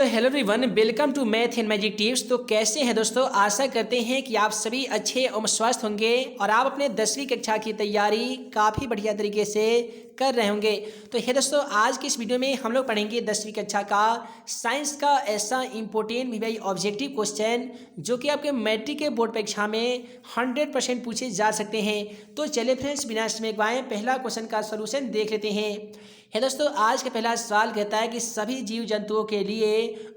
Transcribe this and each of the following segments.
तो hello everyone, welcome to math and magic tips. तो कैसे हैं दोस्तों? आशा करते हैं कि आप सभी अच्छे और स्वस्थ होंगे और आप अपने 10वीं कक्षा की तैयारी काफ़ी बढ़िया तरीके से कर रहे होंगे। तो हे दोस्तों, आज की इस वीडियो में हम लोग पढ़ेंगे 10वीं कक्षा का साइंस का ऐसा इंपॉर्टेंट भी भाई ऑब्जेक्टिव क्वेश्चन जो कि आपके मैट्रिक के बोर्ड परीक्षा में 100% पूछे जा सकते हैं। तो चलिए फ्रेंड्स, बिना समय गवाए पहला क्वेश्चन का सोल्यूशन देख लेते हैं। है दोस्तों, आज का पहला सवाल कहता है कि सभी जीव जंतुओं के लिए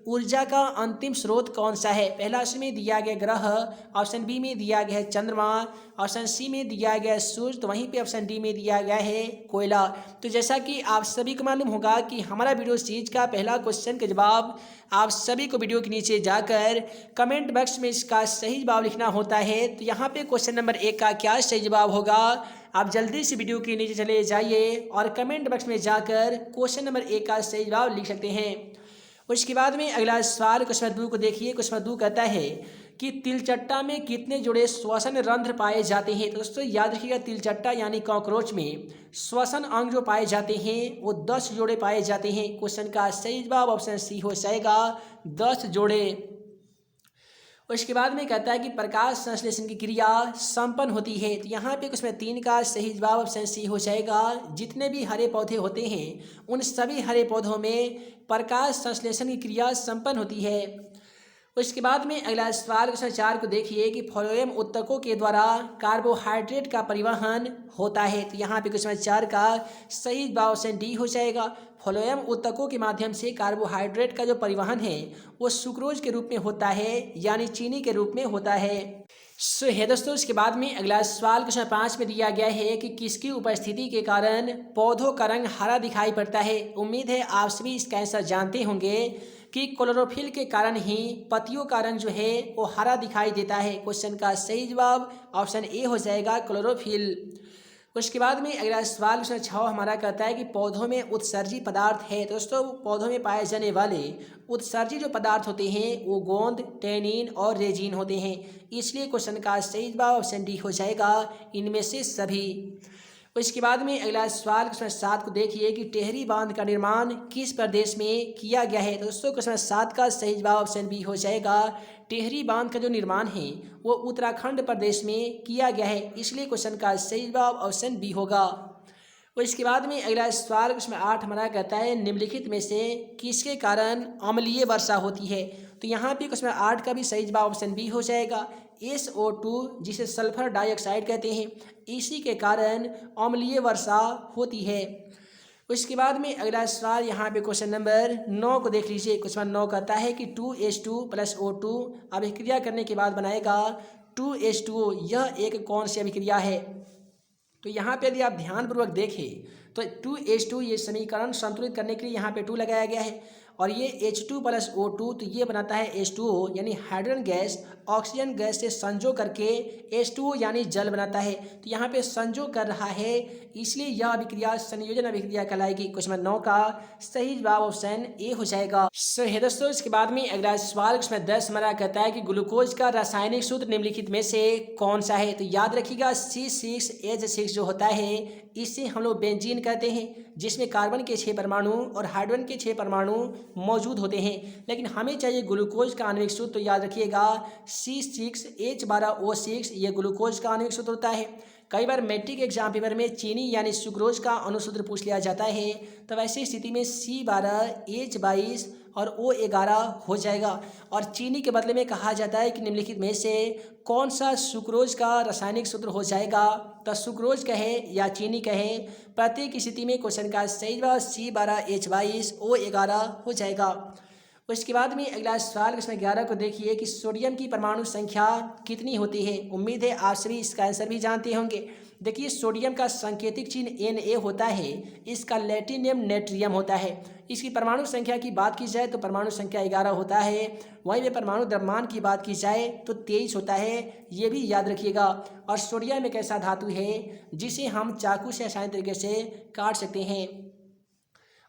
ऊर्जा का अंतिम स्रोत कौन सा है? पहला ऑप्शन में दिया गया ग्रह, ऑप्शन बी में दिया गया है चंद्रमा, ऑप्शन सी में दिया गया है सूर्य, तो वहीं पे ऑप्शन डी में दिया गया है कोयला। तो जैसा कि आप सभी को मालूम होगा कि हमारा वीडियो सीरीज का पहला क्वेश्चन का जवाब आप सभी को वीडियो के नीचे जाकर कमेंट बॉक्स में इसका सही जवाब लिखना होता है। तो यहाँ पे क्वेश्चन नंबर 1 का क्या सही जवाब होगा? आप जल्दी से वीडियो के नीचे चले जाइए और कमेंट बॉक्स में जाकर क्वेश्चन नंबर 1 का सही जवाब लिख सकते हैं। उसके बाद में अगला सवाल क्वेश्चन नंबर 2 को देखिए। क्वेश्चन नंबर 2 कहता है कि तिलचट्टा में कितने जुड़े श्वसन रंध्र पाए जाते हैं? तो दोस्तों याद रखिएगा, तिलचट्टा यानी कॉकरोच में श्वसन अंग जो पाए जाते हैं वो 10 जोड़े पाए जाते हैं। क्वेश्चन का सही जवाब ऑप्शन सी हो जाएगा, 10 जोड़े। उसके बाद में कहता है कि प्रकाश संश्लेषण की क्रिया संपन्न होती है। तो यहाँ पे उसमें 3 का सही जवाब ऑप्शन सी हो जाएगा। जितने भी हरे पौधे होते हैं उन सभी हरे पौधों में प्रकाश संश्लेषण की क्रिया संपन्न होती है। उसके बाद में अगला सवाल क्वेश्चन 4 को देखिए कि फ्लोएम उत्तकों के द्वारा कार्बोहाइड्रेट का परिवहन होता है। तो यहाँ पे क्वेश्चन 4 का सही जवाब ऑप्शन डी हो जाएगा। फ्लोएम उत्तकों के माध्यम से कार्बोहाइड्रेट का जो परिवहन है वो सुक्रोज के रूप में होता है, यानी चीनी के रूप में होता है। सो है दोस्तों, इसके बाद में अगला सवाल क्वेश्चन 5 में दिया गया है कि किसकी उपस्थिति के कारण पौधों का रंग हरा दिखाई पड़ता है? उम्मीद है आप सभी इसका आंसर जानते होंगे कि क्लोरोफिल के कारण ही पत्तियों का रंग जो है वो हरा दिखाई देता है। क्वेश्चन का सही जवाब ऑप्शन ए हो जाएगा, क्लोरोफिल। उसके बाद में अगला सवाल क्वेश्चन 6 हमारा कहता है कि पौधों में उत्सर्जी पदार्थ है। तो दोस्तों, पौधों में पाए जाने वाले उत्सर्जी जो पदार्थ होते हैं वो गोंद, टेनिन और रेजिन होते हैं। इसलिए क्वेश्चन का सही जवाब ऑप्शन डी हो जाएगा, इनमें से सभी। उसके बाद में अगला सवाल क्वेश्चन 7 को देखिए कि टेहरी बांध का निर्माण किस प्रदेश में किया गया है? तो दोस्तों क्वेश्चन 7 का सही जवाब ऑप्शन बी हो जाएगा। टेहरी बांध का जो निर्माण है वो उत्तराखंड प्रदेश में किया गया है। इसलिए क्वेश्चन का सही जवाब ऑप्शन बी होगा। इसके बाद में अगला सवाल क्वेश्चन 8 हमारा कहता है निम्नलिखित में से किसके कारण अम्लीय वर्षा होती है? तो यहाँ पे क्वेश्चन 8 का भी सही जवाब ऑप्शन बी हो जाएगा। SO2 जिसे सल्फर डाइऑक्साइड कहते हैं, इसी के कारण अम्लीय वर्षा होती है। उसके बाद में अगला सवाल यहाँ पे क्वेश्चन नंबर 9 को देख लीजिए। क्वेश्चन 9 कहता है कि 2H2 + O2 अभिक्रिया करने के बाद बनाएगा 2H2O। यह एक कौन सी अभिक्रिया है? तो यहाँ पे यदि आप ध्यानपूर्वक देखें तो 2H2 ये समीकरण संतुलित करने के लिए यहाँ पे 2 लगाया गया है और ये H2 + O2 तो ये बनाता है H2O यानी हाइड्रोजन गैस ऑक्सीजन गैस से संजोग करके H2O यानी जल बनाता है। तो यहाँ पे संजोग कर रहा है, इसलिए यह अभिक्रिया संयोजन अभिक्रिया कहलाएगी। क्वेश्चन 9 का सही जवाब ऑप्शन ए हो जाएगा। सो है दोस्तों, इसके बाद में अगला सवाल क्वेश्चन 10 हमारा कहता है कि ग्लूकोज का रासायनिक सूत्र निम्नलिखित में से कौन सा है? तो याद रखिएगा C6H6 जो होता है इसे हम लोग बेंजीन कहते हैं, जिसमें कार्बन के 6 परमाणु और हाइड्रोजन के 6 परमाणु मौजूद होते हैं। लेकिन हमें चाहिए ग्लूकोज का आणविक सूत्र, तो याद रखिएगा C6H12O6 ये ग्लूकोज का आणविक सूत्र होता है। कई बार मैट्रिक एग्जाम पेपर में चीनी यानी सुक्रोज का अणुसूत्र पूछ लिया जाता है, तो ऐसी स्थिति में C12H22 और O11 हो जाएगा। और चीनी के बदले में कहा जाता है कि निम्नलिखित में से कौन सा सुक्रोज का रासायनिक सूत्र हो जाएगा? तो सुक्रोज कहे या चीनी कहे, प्रत्येक स्थिति में क्वेश्चन का सही जवाब C12H22 O11 हो जाएगा। उसके बाद में अगला सवाल क्वेश्चन 11 को देखिए कि सोडियम की परमाणु संख्या कितनी होती है? उम्मीद है आप सभी इसका आंसर भी जानते होंगे। देखिए, सोडियम का सांकेतिक चिन्ह Na होता है, इसका लैटिन नेम नेट्रियम होता है। इसकी परमाणु संख्या की बात की जाए तो परमाणु संख्या 11 होता है। वहीं पे परमाणु द्रव्यमान की बात की जाए तो 23 होता है, ये भी याद रखिएगा। और सोडियम एक ऐसा धातु है जिसे हम चाकू से आसान तरीके से काट सकते हैं।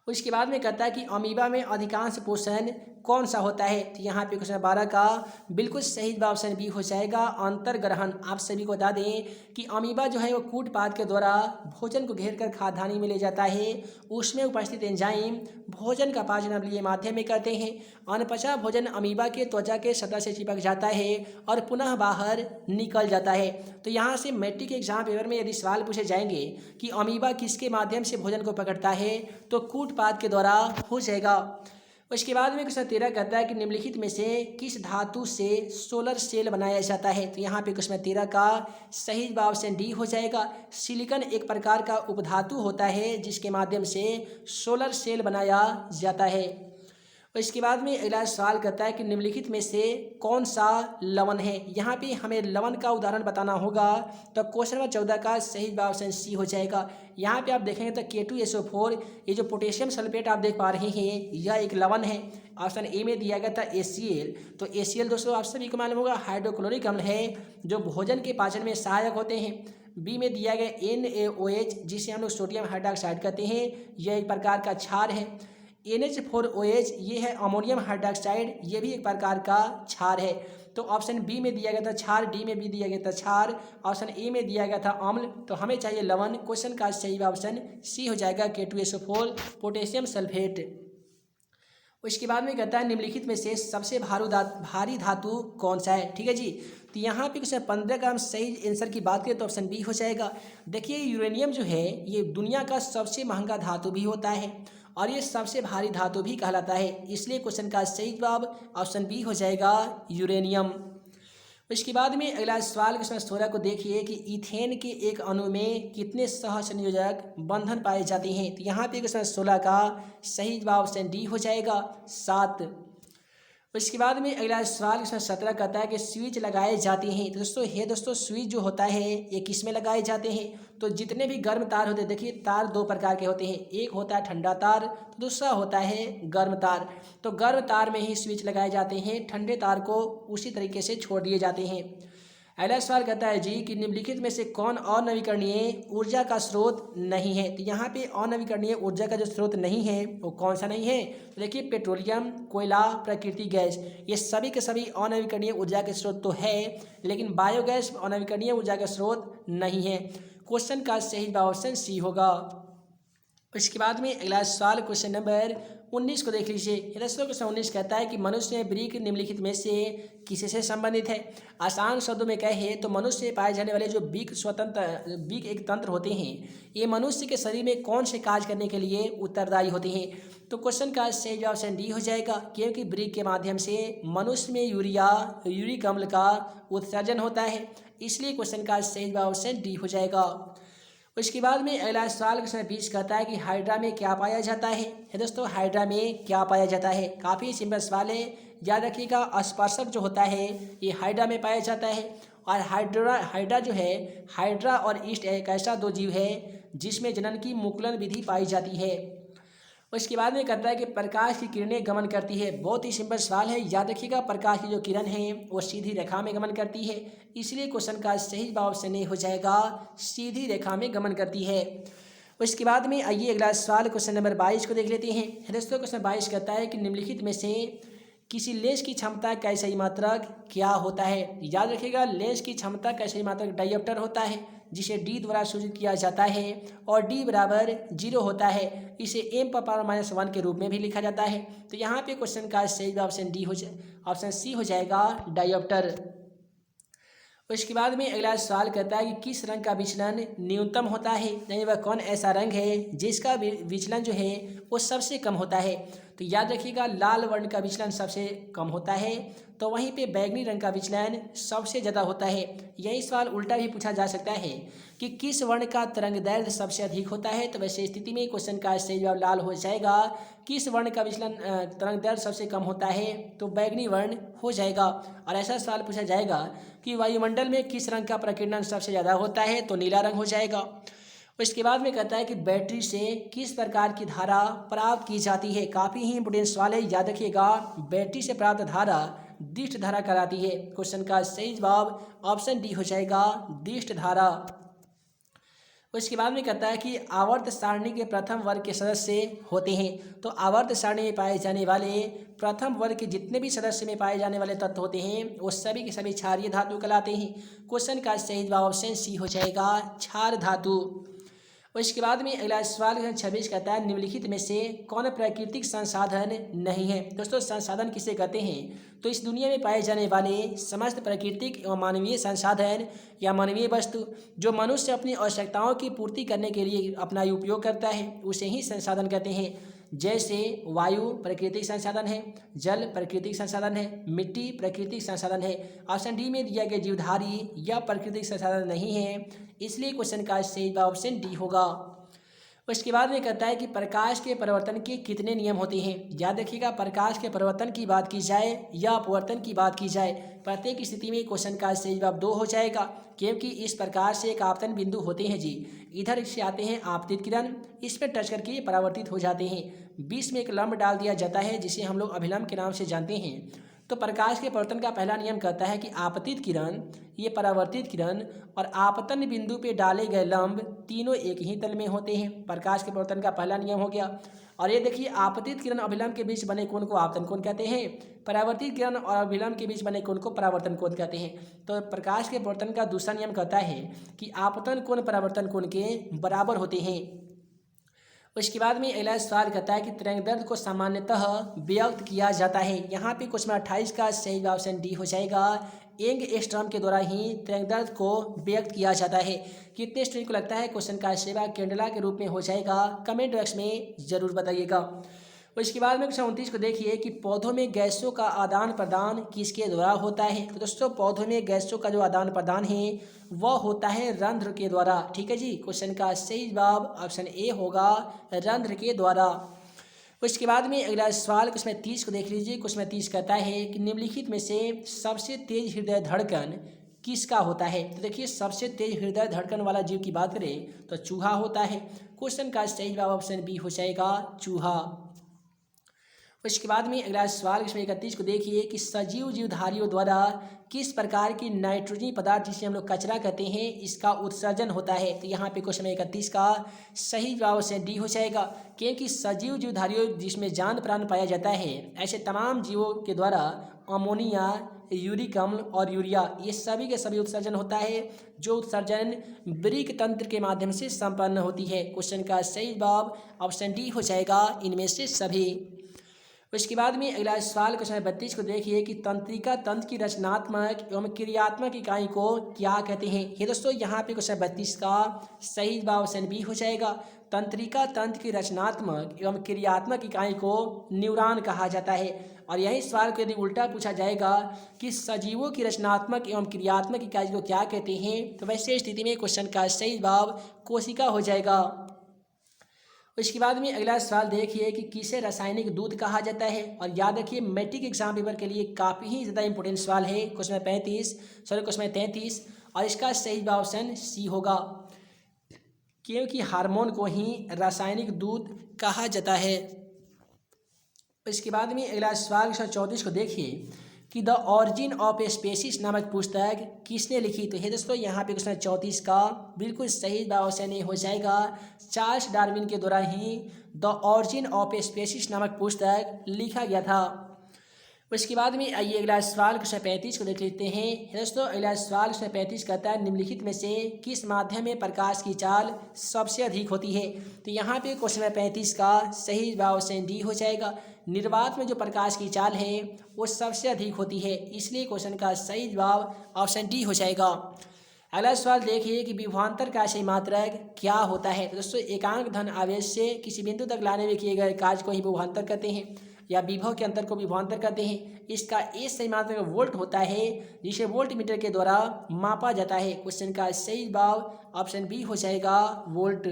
उसके बाद में कहता है कि अमीबा में अधिकांश पोषण कौन सा होता है? तो यहाँ पे क्वेश्चन 12 का बिल्कुल सही जवाब ऑप्शन बी हो जाएगा, अंतर्ग्रहण। आप सभी को बता दें कि अमीबा जो है वो कूटपाद के द्वारा भोजन को घेर कर खाद्यान्नी में ले जाता है। उसमें उपस्थित एंजाइम भोजन का पाचन अम्लीय माध्यम में करते हैं। अनपचा भोजन अमीबा के त्वचा के सतह से चिपक जाता है और पुनः बाहर निकल जाता है। तो यहाँ से मैट्रिक एग्जाम पेपर में यदि सवाल पूछे जाएंगे कि अमीबा किसके माध्यम से भोजन को पकड़ता है, तो कूटपाद के द्वारा हो जाएगा। उसके बाद में क्वेश्चन 13 कहता है कि निम्नलिखित में से किस धातु से सोलर सेल बनाया जाता है? तो यहाँ पे क्वेश्चन 13 का सही जवाब ऑप्शन डी हो जाएगा। सिलिकॉन एक प्रकार का उपधातु होता है जिसके माध्यम से सोलर सेल बनाया जाता है। और इसके बाद में अगला सवाल कहता है कि निम्नलिखित में से कौन सा लवण है? यहाँ पे हमें लवण का उदाहरण बताना होगा, तो क्वेश्चन नंबर 14 का सही जवाब ऑप्शन सी हो जाएगा। यहाँ पे आप देखेंगे तो K2SO4, ये जो पोटेशियम सल्फेट आप देख पा रहे हैं, यह एक लवण है। ऑप्शन ए में दिया गया था ACl, तो ACl दोस्तों आप सभी को मालूम होगा हाइड्रोक्लोरिक अम्ल है जो भोजन के पाचन में सहायक होते हैं। बी में दिया गया NaOH, जिसे हम लोग सोडियम हाइड्रोक्साइड कहते हैं, यह एक प्रकार का क्षार है। NH4OH ये है अमोनियम हाइड्रोक्साइड, ये भी एक प्रकार का क्षार है। तो ऑप्शन बी में दिया गया था क्षार, डी में भी दिया गया था क्षार, ऑप्शन ए में दिया गया था अम्ल, तो हमें चाहिए लवण। क्वेश्चन का सही ऑप्शन सी हो जाएगा, K2SO4 पोटेशियम सल्फेट। उसके बाद में कहता है निम्नलिखित में से सबसे भारी धातु कौन सा है? ठीक है जी, तो यहाँ पे क्वेश्चन 15 का हम सही आंसर की बात करें तो ऑप्शन बी हो जाएगा। देखिए यूरेनियम जो है ये दुनिया का सबसे महंगा धातु भी होता है और ये सबसे भारी धातु भी कहलाता है, इसलिए क्वेश्चन का सही जवाब ऑप्शन बी हो जाएगा, यूरेनियम। इसके बाद में अगला सवाल क्वेश्चन 16 को देखिए कि इथेन के एक अणु में कितने सहसंयोजक बंधन पाए जाते हैं? तो यहाँ पे क्वेश्चन 16 का सही जवाब ऑप्शन डी हो जाएगा, 7। उसके बाद में अगला सवाल क्वेश्चन 17 कहता है कि स्विच लगाए जाते हैं। तो दोस्तों स्विच जो होता है ये किस में लगाए जाते हैं? तो जितने भी गर्म तार होते हैं, देखिए तार दो प्रकार के होते हैं, एक होता है ठंडा तार, तो दूसरा होता है गर्म तार। तो गर्म तार में ही स्विच लगाए जाते हैं, ठंडे तार को उसी तरीके से छोड़ दिए जाते हैं। अगला सवाल कहता है जी कि निम्नलिखित में से कौन अनवीकरणीय ऊर्जा का स्रोत नहीं है? तो यहाँ पे अनवीकरणीय ऊर्जा का जो स्रोत नहीं है वो कौन सा नहीं है? तो देखिए पेट्रोलियम, कोयला, प्राकृतिक गैस, ये सभी के सभी अनवीकरणीय ऊर्जा के स्रोत तो है, लेकिन बायोगैस अनवीकरणीय ऊर्जा का स्रोत नहीं है। क्वेश्चन का सही जवाब ऑप्शन सी होगा। इसके बाद में अगला सवाल क्वेश्चन नंबर 19 को देख लीजिए। दोस्तों क्वेश्चन 19 कहता है कि मनुष्य वृक्क निम्नलिखित में से किसी से संबंधित है? आसान शब्दों में कहे तो मनुष्य में पाए जाने वाले जो वृक्क एक तंत्र होते हैं, ये मनुष्य के शरीर में कौन से कार्य करने के लिए उत्तरदायी होते हैं? तो क्वेश्चन का सही जवाब ऑप्शन डी हो जाएगा, क्योंकि वृक्क के माध्यम से मनुष्य में यूरिक अम्ल का उत्सर्जन होता है, इसलिए क्वेश्चन का सही जवाब ऑप्शन डी हो जाएगा। उसके बाद में अगला सवाल क्वेश्चन 20 कहता है कि हाइड्रा में क्या पाया जाता है? दोस्तों हाइड्रा में क्या पाया जाता है? काफ़ी सिंपल सवाल है, याद रखिएगा स्पर्शक जो होता है ये हाइड्रा में पाया जाता है। और हाइड्रा जो है, हाइड्रा और ईस्ट एक ऐसा दो जीव है जिसमें जनन की मुकुलन विधि पाई जाती है। उसके बाद में कहता है कि प्रकाश की किरणें गमन करती है। बहुत ही सिंपल सवाल है, याद रखिएगा प्रकाश की जो किरण है वो सीधी रेखा में गमन करती है, इसलिए क्वेश्चन का सही जवाब ऑप्शन ए हो जाएगा, सीधी रेखा में गमन करती है। उसके बाद में आइए अगला सवाल क्वेश्चन नंबर 22 को देख लेते हैं। दोस्तों क्वेश्चन 22 कहता है कि निम्नलिखित में से किसी लेंस की क्षमता का सही मात्रक क्या होता है? याद रखिएगा लेंस की क्षमता का सही मात्रक डायोप्टर होता है, जिसे डी द्वारा सूचित किया जाता है और डी बराबर 0 होता है। इसे m⁻⁻1 के रूप में भी लिखा जाता है। तो यहाँ पे क्वेश्चन का सही ऑप्शन डी ऑप्शन सी हो जाएगा, डायोप्टर। उसके बाद में अगला सवाल कहता है कि किस रंग का विचलन न्यूनतम होता है? यानी वह कौन ऐसा रंग है जिसका विचलन जो है वो सबसे कम होता है? तो याद रखिएगा लाल वर्ण का विचलन सबसे कम होता है, तो वहीं पे बैंगनी रंग का विचलन सबसे ज़्यादा होता है। यही सवाल उल्टा भी पूछा जा सकता है कि किस वर्ण का तरंग दैर्घ्य सबसे अधिक होता है? तो वैसे स्थिति में क्वेश्चन का सही जवाब लाल हो जाएगा। किस वर्ण का विचलन तरंग दैर्घ्य सबसे कम होता है? तो बैंगनी वर्ण हो जाएगा। और ऐसा सवाल पूछा जाएगा कि वायुमंडल में किस रंग का प्रकीर्णन सबसे ज़्यादा होता है? तो नीला रंग हो जाएगा। इसके बाद में कहता है कि बैटरी से किस प्रकार की धारा प्राप्त की जाती है? काफ़ी ही इंपोर्टेंट सवाल है, याद रखिएगा बैटरी से प्राप्त धारा दिष्ट धारा कहलाती है। क्वेश्चन का सही जवाब ऑप्शन डी हो जाएगा, दिष्ट धारा। उसके बाद में कहता है कि आवर्त सारणी के प्रथम वर्ग के सदस्य होते हैं। तो आवर्त सारणी में पाए जाने वाले प्रथम वर्ग के जितने भी सदस्य में पाए जाने वाले तत्व होते हैं वो सभी के सभी क्षारीय धातु कहलाते हैं। क्वेश्चन का सही जवाब ऑप्शन सी हो जाएगा, क्षार धातु। उसके बाद में अगला सवाल 26 कहता है निम्नलिखित में से कौन प्राकृतिक संसाधन नहीं है। दोस्तों संसाधन किसे कहते हैं, तो इस दुनिया में पाए जाने वाले समस्त प्राकृतिक एवं मानवीय संसाधन या मानवीय वस्तु जो मनुष्य अपनी आवश्यकताओं की पूर्ति करने के लिए अपना उपयोग करता है उसे ही संसाधन कहते हैं। जैसे वायु प्राकृतिक संसाधन है, जल प्राकृतिक संसाधन है, मिट्टी प्राकृतिक संसाधन है। ऑप्शन डी में दिया गया जीवधारी यह प्राकृतिक संसाधन नहीं है, इसलिए क्वेश्चन का सही जवाब ऑप्शन डी होगा। उसके बाद में कहता है कि प्रकाश के परिवर्तन के कितने नियम होते हैं। याद रखिएगा, प्रकाश के परिवर्तन की बात की जाए या अपवर्तन की बात की जाए, प्रत्येक स्थिति में क्वेश्चन का सही जवाब 2 हो जाएगा, क्योंकि इस प्रकार से एक आपतन बिंदु होते हैं जी। इधर से आते हैं आपतित किरण, इस पर टच करके ये परावर्तित हो जाते हैं। बीच में एक लंब डाल दिया जाता है जिसे हम लोग अभिलंब के नाम से जानते हैं। तो प्रकाश के परिवर्तन का पहला नियम कहता है कि आपतित किरण, ये परावर्तित किरण और आपतन बिंदु पे डाले गए लंब तीनों एक ही तल में होते हैं। प्रकाश के परिवर्तन का पहला नियम हो गया। और ये देखिए आपतित किरण और अभिलंब के बीच बने कोण को आपतन कोण कहते हैं, परावर्तित किरण और अभिलंब के बीच बने कोण को परावर्तन कोण कहते हैं। तो प्रकाश के परिवर्तन का दूसरा नियम कहता है कि आपतन कोण परावर्तन कोण के बराबर होते हैं। उसके बाद में अगला सवाल कहता है कि तरंगदैर्घ्य को सामान्यतः व्यक्त किया जाता है। यहाँ पे क्वेश्चन 28 का सही जवाब ऑप्शन डी हो जाएगा। एंगस्ट्रॉम के द्वारा ही तरंगदैर्घ्य को व्यक्त किया जाता है। कितने स्टूडेंट को लगता है क्वेश्चन का सेवा कैंडेला के रूप में हो जाएगा, कमेंट बॉक्स में जरूर बताइएगा। उसके बाद में क्वेश्चन 29 को देखिए कि पौधों में गैसों का आदान प्रदान किसके द्वारा होता है। तो दोस्तों पौधों में गैसों का जो आदान प्रदान है वह होता है रंध्र के द्वारा। ठीक है जी, क्वेश्चन का सही जवाब ऑप्शन ए होगा, रंध्र के द्वारा। उसके बाद में अगला सवाल क्वेश्चन 30 को देख लीजिए। क्वेश्चन 30 कहता है कि निम्नलिखित में से सबसे तेज हृदय धड़कन किसका होता है। तो देखिए सबसे तेज हृदय धड़कन वाला जीव की बात करें तो चूहा होता है। क्वेश्चन का सही जवाब ऑप्शन बी हो जाएगा, चूहा। उसके बाद में अगला सवाल इसमें 31 को देखिए कि सजीव जीवधारियों द्वारा किस प्रकार की नाइट्रोजनी पदार्थ जिसे हम लोग कचरा कहते हैं इसका उत्सर्जन होता है। तो यहाँ पे क्वेश्चन 31 का सही जवाब से डी हो जाएगा, क्योंकि सजीव जीवधारियों जिसमें जान प्राण पाया जाता है ऐसे तमाम जीवों के द्वारा अमोनिया, यूरिक अम्ल और यूरिया ये सभी के सभी उत्सर्जन होता है, जो उत्सर्जन वृक्क तंत्र के माध्यम से संपन्न होती है। क्वेश्चन का सही जवाब ऑप्शन डी हो जाएगा, इनमें से सभी। उसके बाद में अगला सवाल क्वेश्चन 32 को देखिए कि तंत्रिका तंत्र की रचनात्मक एवं क्रियात्मक इकाई को क्या कहते हैं। ये दोस्तों यहाँ पे क्वेश्चन 32 का सही जवाब ऑप्शन बी हो जाएगा। तंत्रिका तंत्र की रचनात्मक एवं क्रियात्मक इकाई को न्यूरॉन कहा जाता है। और यही सवाल को यदि उल्टा पूछा जाएगा कि सजीवों की रचनात्मक एवं क्रियात्मक इकाई को क्या कहते हैं, तो वैसे स्थिति में क्वेश्चन का सही जवाब कोशिका हो जाएगा। उसके बाद में अगला सवाल देखिए कि किसे रासायनिक दूध कहा जाता है। और याद रखिए मैट्रिक एग्जाम पेपर के लिए काफ़ी ही ज़्यादा इंपॉर्टेंट सवाल है। क्वेश्चन 33 और इसका सही जवाब ऑप्शन सी होगा, क्योंकि हार्मोन को ही रासायनिक दूध कहा जाता है। इसके बाद में अगला सवाल 34 को देखिए कि the origin of a species नामक पुस्तक किसने लिखी। तो ये दोस्तों यहाँ पे क्वेश्चन 34 का बिल्कुल सही जवाब ऑप्शन ए हो जाएगा, चार्ल्स डार्विन के द्वारा ही the origin of a species नामक पुस्तक लिखा गया था। उसके बाद में आइए अगला सवाल क्वेश्चन 35 को देख लेते हैं। दोस्तों अगला सवाल क्वेश्चन 35 कहता है निम्नलिखित में से किस माध्यम में प्रकाश की चाल सबसे अधिक होती है। तो यहाँ पे क्वेश्चन 35 का सही जवाब ऑप्शन डी हो जाएगा। निर्वात में जो प्रकाश की चाल है वो सबसे अधिक होती है, इसलिए क्वेश्चन का सही जवाब ऑप्शन डी हो जाएगा। अगला सवाल देखिए कि विभवांतर का सही मात्रक क्या होता है। तो दोस्तों एकांक धन आवेश से किसी बिंदु तक लाने में किए गए कार्य को ही विभवांतर कहते हैं, या विभव के अंतर को विभवांतर कहते हैं। इसका एक सही मात्रक वोल्ट होता है, जिसे वोल्ट मीटर के द्वारा मापा जाता है। क्वेश्चन का सही जवाब ऑप्शन बी हो जाएगा, वोल्ट।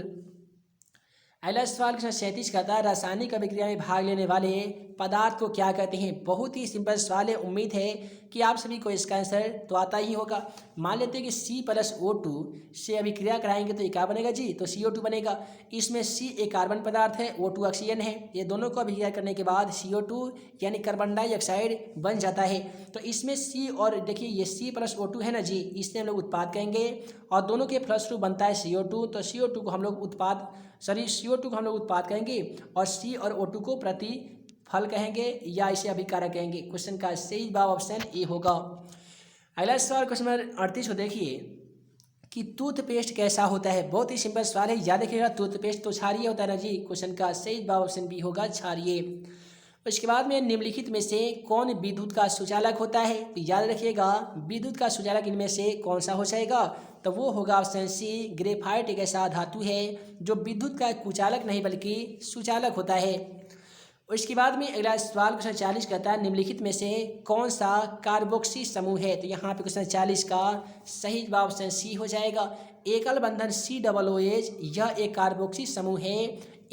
अगला सवाल क्वेश्चन 37 कहता है रासायनिक अभिक्रिया में भाग लेने वाले पदार्थ को क्या कहते हैं। बहुत ही सिंपल सवाल है, उम्मीद है कि आप सभी को इसका आंसर तो आता ही होगा। मान लेते हैं कि C+O2 से अभिक्रिया कराएंगे तो ये क्या बनेगा जी, तो CO2 बनेगा। इसमें C एक कार्बन पदार्थ है, O2 ऑक्सीजन है। ये दोनों को अभिक्रिया करने के बाद CO2 यानी कार्बन डाइऑक्साइड बन जाता है। तो इसमें C और देखिए ये C+O2 है ना जी, इससे हम लोग उत्पाद कहेंगे और दोनों के फलस्वरूप बनता है CO2। तो CO2 को हम लोग CO2 को हम लोग उत्पाद कहेंगे और C और O2 को प्रतिफल कहेंगे या इसे अभिकारक कहेंगे। क्वेश्चन का सही जवाब ऑप्शन ए होगा। अगला सवाल क्वेश्चन नंबर 38 को देखिए कि टूथपेस्ट कैसा होता है। बहुत ही सिंपल सवाल है, याद रखिएगा टूथपेस्ट तो क्षारीय होता है ना जी। क्वेश्चन का सही जवाब ऑप्शन बी होगा, क्षारीय। उसके बाद में निम्नलिखित में से कौन विद्युत का सुचालक होता है। तो याद रखिएगा विद्युत का सुचालक इनमें से कौन सा हो जाएगा, तो वो होगा ऑप्शन सी, ग्रेफाइट एक ऐसा धातु है जो विद्युत का कुचालक नहीं बल्कि सुचालक होता है। उसके बाद में अगला सवाल क्वेश्चन 40 कहता है निम्नलिखित में से कौन सा कार्बोक्सी समूह है। तो यहाँ पे क्वेश्चन 40 का सही जवाब ऑप्शन सी हो जाएगा। एकल बंधन COOH यह एक कार्बोक्सी समूह है।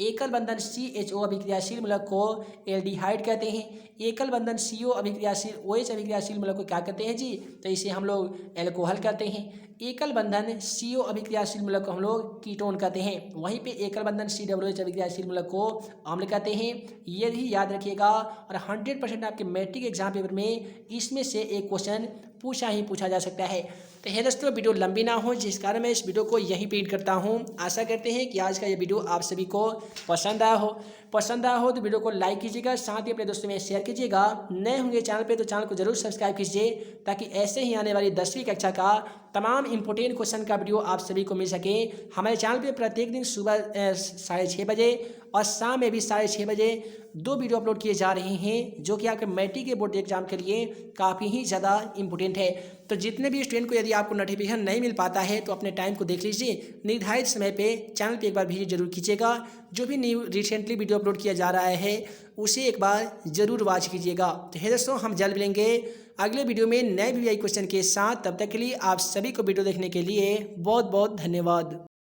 एकल बंधन CHO अभिक्रियाशील मूलक को एल्डिहाइड कहते हैं। एकल बंधन CO अभिक्रियाशील OH अभिक्रियाशील मूलक को क्या कहते हैं जी, तो इसे हम लोग एल्कोहल कहते हैं। एकल बंधन CO अभिक्रियाशील मूलक को हम लोग कीटोन कहते हैं। वहीं पे एकल बंधन COOH अभिक्रियाशील मूलक को अम्ल कहते हैं। ये भी याद रखिएगा और 100% आपके मैट्रिक एग्जाम पेपर में इसमें से एक क्वेश्चन पूछा जा सकता है। तो है दोस्तों, वीडियो लंबी ना हो जिस कारण मैं इस वीडियो को यहीं पे एंड करता हूँ। आशा करते हैं कि आज का ये वीडियो आप सभी को पसंद आया हो तो वीडियो को लाइक कीजिएगा, साथ ही अपने दोस्तों में शेयर कीजिएगा। नए होंगे चैनल पे तो चैनल को जरूर सब्सक्राइब कीजिए ताकि ऐसे ही आने वाली 10वीं कक्षा का तमाम इंपॉर्टेंट क्वेश्चन का वीडियो आप सभी को मिल सके। हमारे चैनल पे प्रत्येक दिन सुबह 6:30 बजे और शाम में भी 6:30 बजे 2 वीडियो अपलोड किए जा रहे हैं जो कि आपके मैट्रिक के बोर्ड एग्जाम के लिए काफ़ी ही ज़्यादा इंपॉर्टेंट है। तो जितने भी स्टूडेंट को यदि आपको नोटिफिकेशन नहीं मिल पाता है तो अपने टाइम को देख लीजिए, निर्धारित समय पे चैनल पे एक बार विजिट जरूर कीजिएगा। जो भी न्यू रिसेंटली वीडियो अपलोड किया जा रहा है उसे एक बार ज़रूर वॉच कीजिएगा। तो है दोस्तों, हम जल्द मिलेंगे अगले वीडियो में नए VVI क्वेश्चन के साथ। तब तक के लिए आप सभी को वीडियो देखने के लिए बहुत बहुत धन्यवाद।